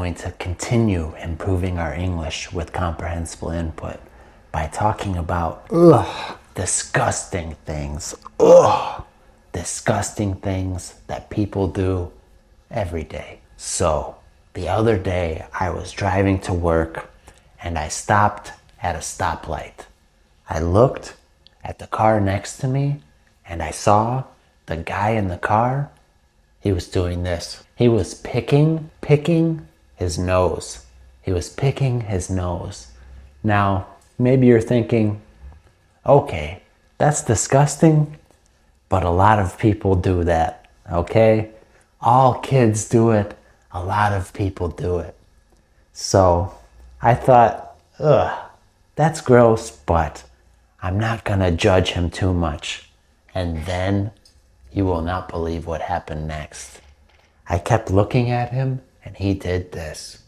going to continue improving our English with comprehensible input by talking about disgusting things. Disgusting things that people do every day. So, the other day I was driving to work and I stopped at a stoplight. I looked at the car next to me and I saw the guy in the car. He was doing this. He was picking his nose. He was picking his nose. Now, maybe you're thinking, okay, that's disgusting, but a lot of people do that, okay? All kids do it. A lot of people do it. So I thought, that's gross, but I'm not gonna judge him too much. And then you will not believe what happened next. I kept looking at him and he did this.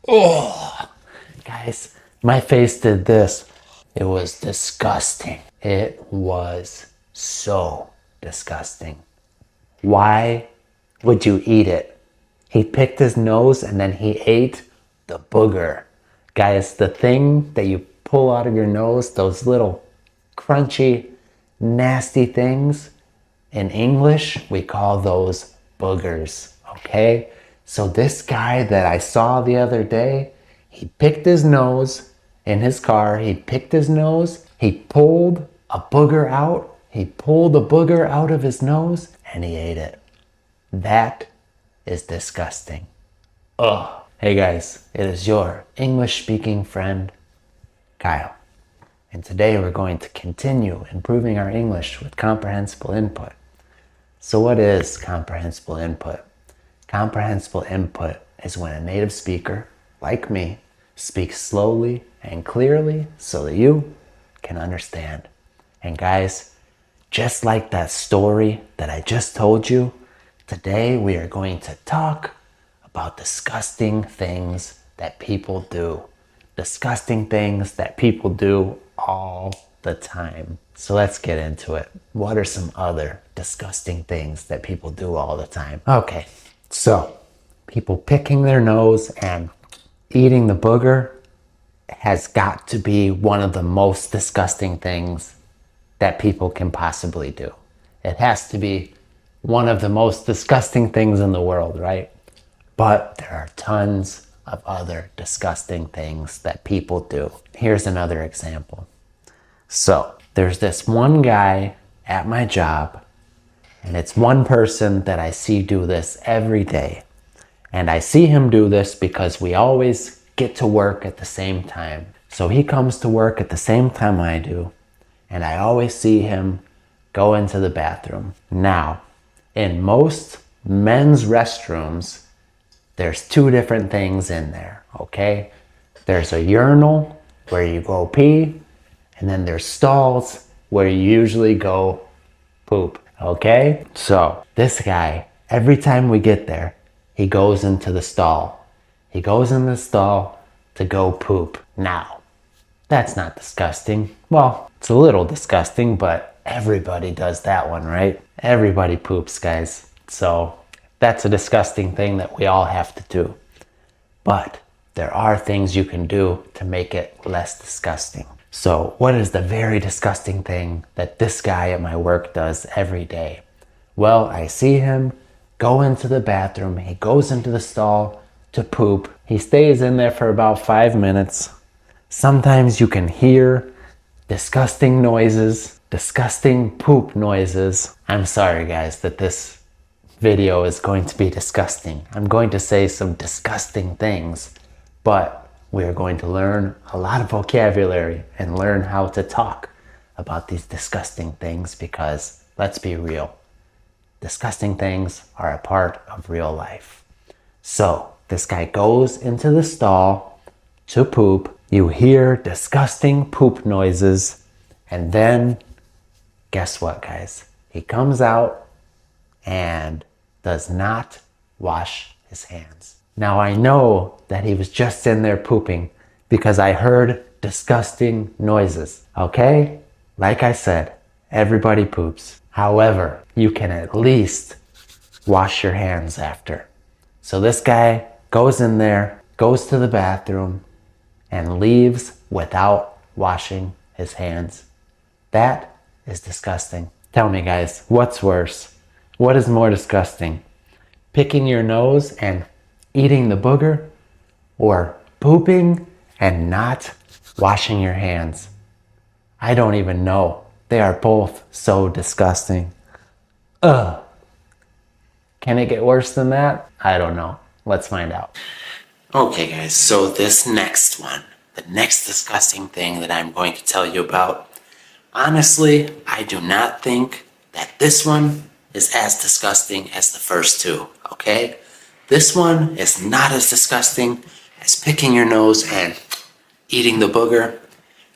Guys, my face did this. It was disgusting. It was so disgusting. Why would you eat it? He picked his nose and then he ate the booger. Guys, the thing that you pull out of your nose, those little crunchy, nasty things, in English, we call those boogers, okay? So this guy that I saw the other day, he picked his nose in his car, he picked his nose, he pulled a booger out, he pulled a booger out of his nose, and he ate it. That is disgusting. Ugh. Hey guys, it is your English-speaking friend, Kyle. And today we're going to continue improving our English with comprehensible input. So what is comprehensible input? Comprehensible input is when a native speaker, like me, speaks slowly and clearly so that you can understand. And guys, just like that story that I just told you, today we are going to talk about disgusting things that people do. Disgusting things that people do all the time. So let's get into it. What are some other disgusting things that people do all the time? Okay, so people picking their nose and eating the booger has got to be one of the most disgusting things that people can possibly do. It has to be one of the most disgusting things in the world, right? But there are tons of other disgusting things that people do. Here's another example. So there's this one guy at my job, and it's one person that I see do this every day. And I see him do this because we always get to work at the same time. So he comes to work at the same time I do, and I always see him go into the bathroom. Now, in most men's restrooms, there's two different things in there, okay? There's a urinal where you go pee, and then there's stalls where you usually go poop, okay? So this guy, every time we get there, he goes into the stall. He goes in the stall to go poop. Now, that's not disgusting. Well, it's a little disgusting, but everybody does that one, right? Everybody poops, guys. So that's a disgusting thing that we all have to do. But there are things you can do to make it less disgusting. So what is the very disgusting thing that this guy at my work does every day? Well, I see him go into the bathroom. He goes into the stall to poop. He stays in there for about 5 minutes. Sometimes you can hear disgusting noises, disgusting poop noises. I'm sorry, guys, that this video is going to be disgusting. I'm going to say some disgusting things, but we are going to learn a lot of vocabulary and learn how to talk about these disgusting things because, let's be real, disgusting things are a part of real life. So, this guy goes into the stall to poop. You hear disgusting poop noises, and then, guess what, guys? He comes out and does not wash his hands. Now I know that he was just in there pooping because I heard disgusting noises, okay? Like I said, everybody poops. However, you can at least wash your hands after. So this guy goes in there, goes to the bathroom, and leaves without washing his hands. That is disgusting. Tell me, guys, what's worse? What is more disgusting? Picking your nose and eating the booger, or pooping and not washing your hands? I don't even know. They are both so disgusting. Ugh. Can it get worse than that? I don't know. Let's find out. Okay, guys, so this next one, the next disgusting thing that I'm going to tell you about, honestly, I do not think that this one is as disgusting as the first two, okay? This one is not as disgusting as picking your nose and eating the booger,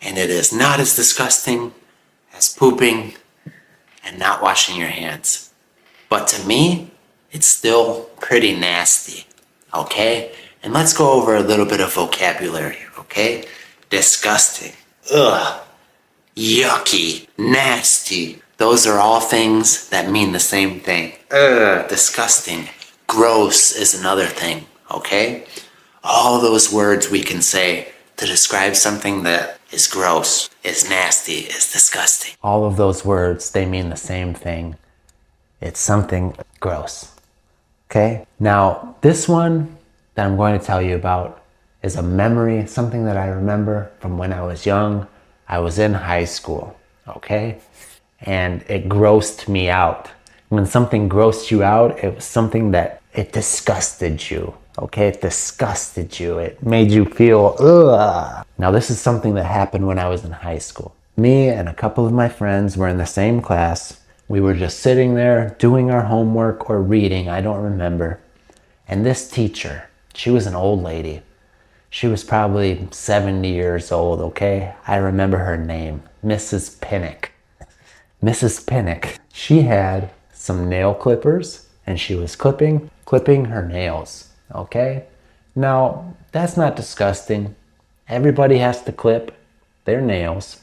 and it is not as disgusting as pooping and not washing your hands. But to me, it's still pretty nasty, okay? And let's go over a little bit of vocabulary, okay? Disgusting, ugh, yucky, nasty. Those are all things that mean the same thing. Ugh, disgusting. Gross is another thing, okay? All those words we can say to describe something that is gross, is nasty, is disgusting. All of those words, they mean the same thing. It's something gross, okay? Now, this one that I'm going to tell you about is a memory, something that I remember from when I was young. I was in high school, okay? And it grossed me out. When something grossed you out, it was something that it disgusted you, okay? It disgusted you. It made you feel, ugh. Now, this is something that happened when I was in high school. Me and a couple of my friends were in the same class. We were just sitting there doing our homework or reading, I don't remember. And this teacher, she was an old lady. She was probably 70 years old, okay? I remember her name, Mrs. Pinnock. Mrs. Pinnock, she had some nail clippers and she was clipping her nails, okay? Now, that's not disgusting. Everybody has to clip their nails.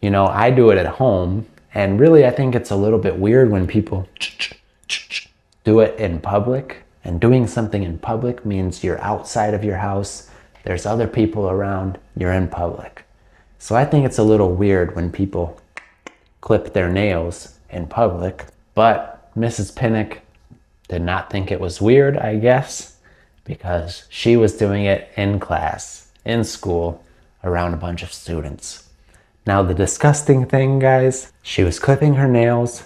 You know, I do it at home, and really I think it's a little bit weird when people do it in public. And doing something in public means you're outside of your house, there's other people around, you're in public. So I think it's a little weird when people clip their nails in public, but Mrs. Pinnock did not think it was weird, I guess, because she was doing it in class, in school, around a bunch of students. Now, the disgusting thing, guys, she was clipping her nails,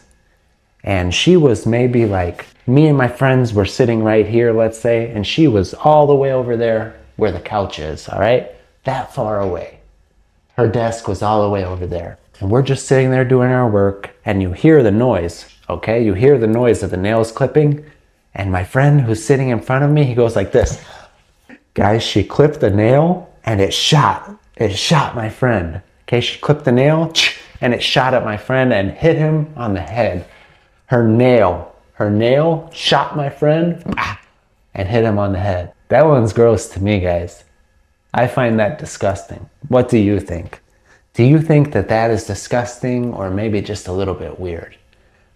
and she was maybe like, me and my friends were sitting right here, let's say, and she was all the way over there where the couch is, all right? That far away. Her desk was all the way over there. And we're just sitting there doing our work, and you hear the noise, okay? You hear the noise of the nails clipping, and my friend who's sitting in front of me, he goes like this. Guys, she clipped the nail, and it shot my friend. Okay, she clipped the nail, and it shot at my friend and hit him on the head. Her nail shot my friend and hit him on the head. That one's gross to me, guys. I find that disgusting. What do you think? Do you think that that is disgusting or maybe just a little bit weird?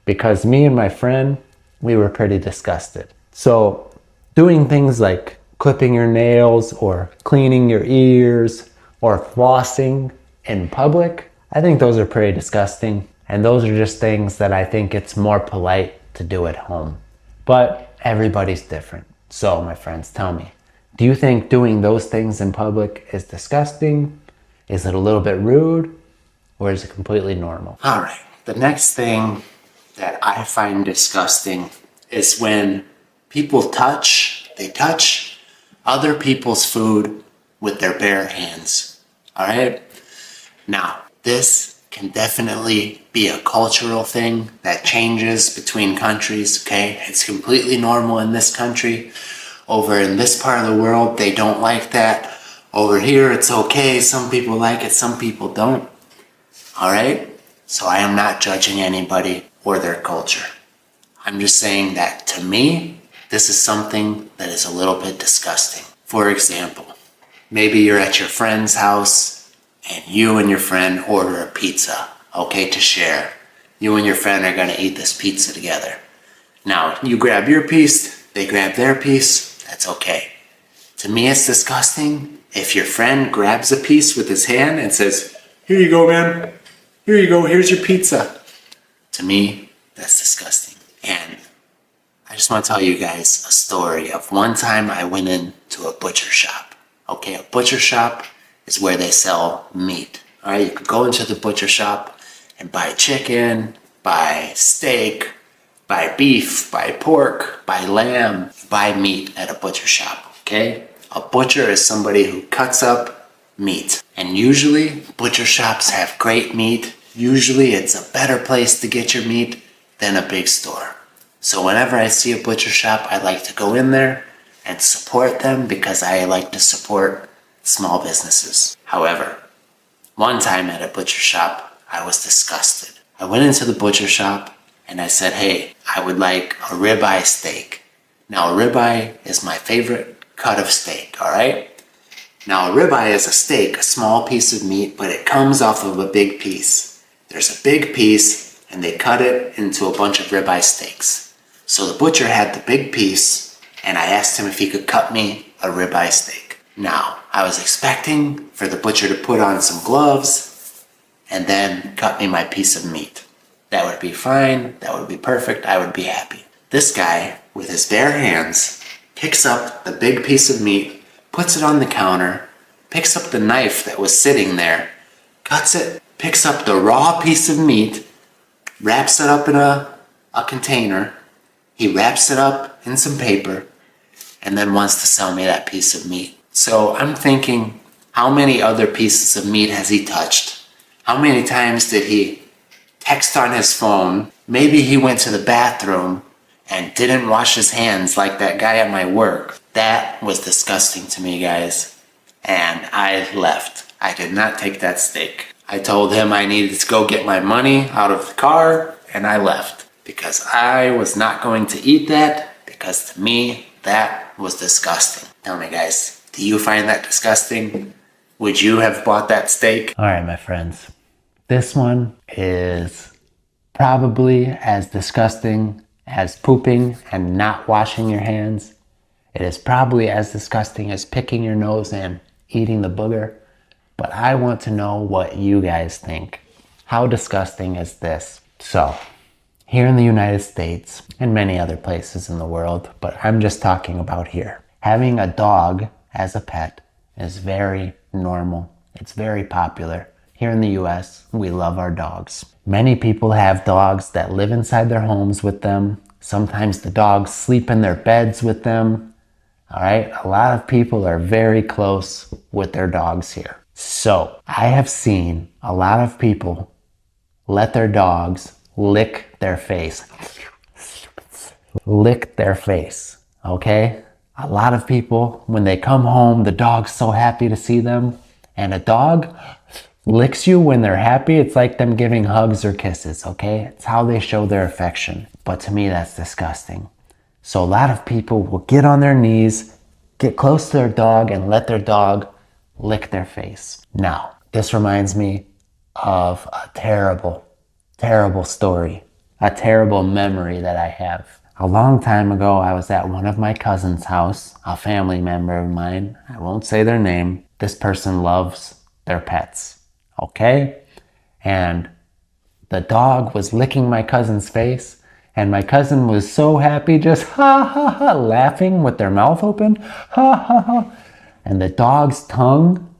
Because me and my friend, we were pretty disgusted. So doing things like clipping your nails or cleaning your ears or flossing in public, I think those are pretty disgusting. And those are just things that I think it's more polite to do at home. But everybody's different. So my friends, tell me, do you think doing those things in public is disgusting? Is it a little bit rude? Or is it completely normal? All right, the next thing that I find disgusting is when people touch other people's food with their bare hands. All right? Now, this can definitely be a cultural thing that changes between countries, okay? It's completely normal in this country. Over in this part of the world, they don't like that. Over here, it's okay. Some people like it, some people don't. All right? So I am not judging anybody or their culture. I'm just saying that to me, this is something that is a little bit disgusting. For example, maybe you're at your friend's house and you and your friend order a pizza, okay, to share. You and your friend are gonna eat this pizza together. Now, you grab your piece, They grab their piece, that's okay. To me, it's disgusting if your friend grabs a piece with his hand and says, "Here you go, man. Here you go, here's your pizza." To me, that's disgusting. And I just want to tell you guys a story of one time I went into a butcher shop. Okay, a butcher shop is where they sell meat. All right, you could go into the butcher shop and buy chicken, buy steak, buy beef, buy pork, buy lamb, buy meat at a butcher shop, okay? A butcher is somebody who cuts up meat. And usually, butcher shops have great meat. Usually, it's a better place to get your meat than a big store. So whenever I see a butcher shop, I like to go in there and support them because I like to support small businesses. However, one time at a butcher shop, I was disgusted. I went into the butcher shop and I said, "Hey, I would like a ribeye steak." Now, a ribeye is my favorite cut of steak, all right? Now, a ribeye is a steak, a small piece of meat, but it comes off of a big piece. There's a big piece, and they cut it into a bunch of ribeye steaks. So the butcher had the big piece, and I asked him if he could cut me a ribeye steak. Now, I was expecting for the butcher to put on some gloves and then cut me my piece of meat. That would be fine, that would be perfect, I would be happy. This guy, with his bare hands, picks up the big piece of meat, puts it on the counter, picks up the knife that was sitting there, cuts it, picks up the raw piece of meat, wraps it up in a container, he wraps it up in some paper, and then wants to sell me that piece of meat. So I'm thinking, how many other pieces of meat has he touched? How many times did he text on his phone? Maybe he went to the bathroom and didn't wash his hands like that guy at my work. That was disgusting to me, guys. And I left. I did not take that steak. I told him I needed to go get my money out of the car, and I left. Because I was not going to eat that, because to me, that was disgusting. Tell me, guys, do you find that disgusting? Would you have bought that steak? All right, my friends. This one is probably as disgusting as pooping and not washing your hands. It is probably as disgusting as picking your nose and eating the booger. But I want to know what you guys think. How disgusting is this? So, here in the United States and many other places in the world, but I'm just talking about here, having a dog as a pet is very normal. It's very popular. Here in the US, we love our dogs. Many people have dogs that live inside their homes with them. Sometimes the dogs sleep in their beds with them. All right, a lot of people are very close with their dogs here. So I have seen a lot of people let their dogs lick their face. Lick their face, okay? A lot of people, when they come home, the dog's so happy to see them, and a dog licks you when they're happy. It's like them giving hugs or kisses, okay? It's how they show their affection. But to me, that's disgusting. So a lot of people will get on their knees, get close to their dog, and let their dog lick their face. Now, this reminds me of a terrible, terrible story, a terrible memory that I have. A long time ago, I was at one of my cousin's house, a family member of mine. I won't say their name. This person loves their pets, okay? And the dog was licking my cousin's face, and my cousin was so happy, just ha ha ha, laughing with their mouth open, ha ha ha. And the dog's tongue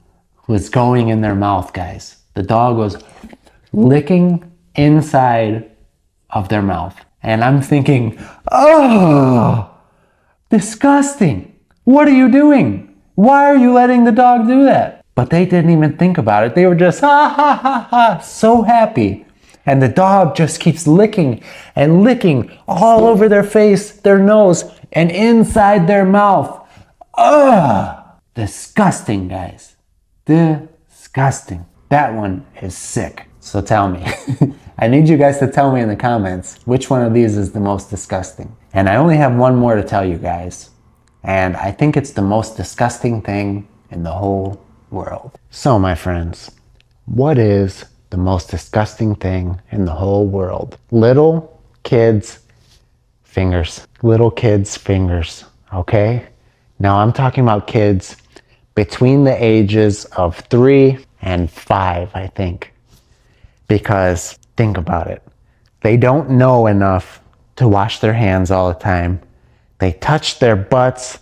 was going in their mouth, guys. The dog was licking inside of their mouth. And I'm thinking, oh, disgusting. What are you doing? Why are you letting the dog do that? But they didn't even think about it. They were just, ha ha ha ha, so happy. And the dog just keeps licking and licking all over their face, their nose, and inside their mouth. Ugh! Disgusting, guys. Disgusting. That one is sick. So tell me. I need you guys to tell me in the comments which one of these is the most disgusting. And I only have one more to tell you guys. And I think it's the most disgusting thing in the whole world. So, my friends, what is the most disgusting thing in the whole world? Little kids Fingers. Little kids' fingers, okay? Now I'm talking about kids between the ages of 3 and 5, I think. Because think about it. They don't know enough to wash their hands all the time. They touch their butts.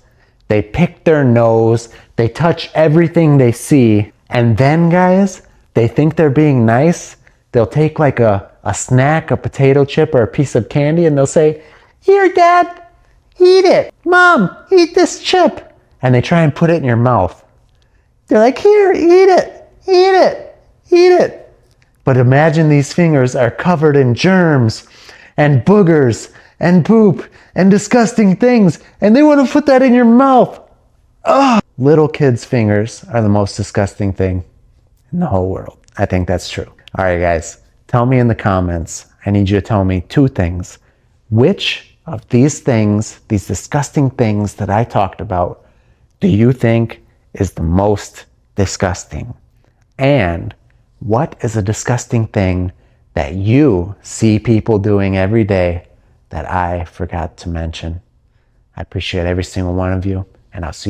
They pick their nose. They touch everything they see. And then, guys, they think they're being nice. They'll take like a snack, a potato chip, or a piece of candy, and they'll say, "Here, Dad, eat it. Mom, eat this chip." And they try and put it in your mouth. They're like, "Here, eat it, eat it, eat it." But imagine these fingers are covered in germs and boogers and poop and disgusting things, and they want to put that in your mouth. Ugh. Little kids' fingers are the most disgusting thing in the whole world. I think that's true. All right, guys, tell me in the comments. I need you to tell me 2 things. Which of these things, these disgusting things that I talked about, do you think is the most disgusting? And what is a disgusting thing that you see people doing every day that I forgot to mention? I appreciate every single one of you, and I'll see you.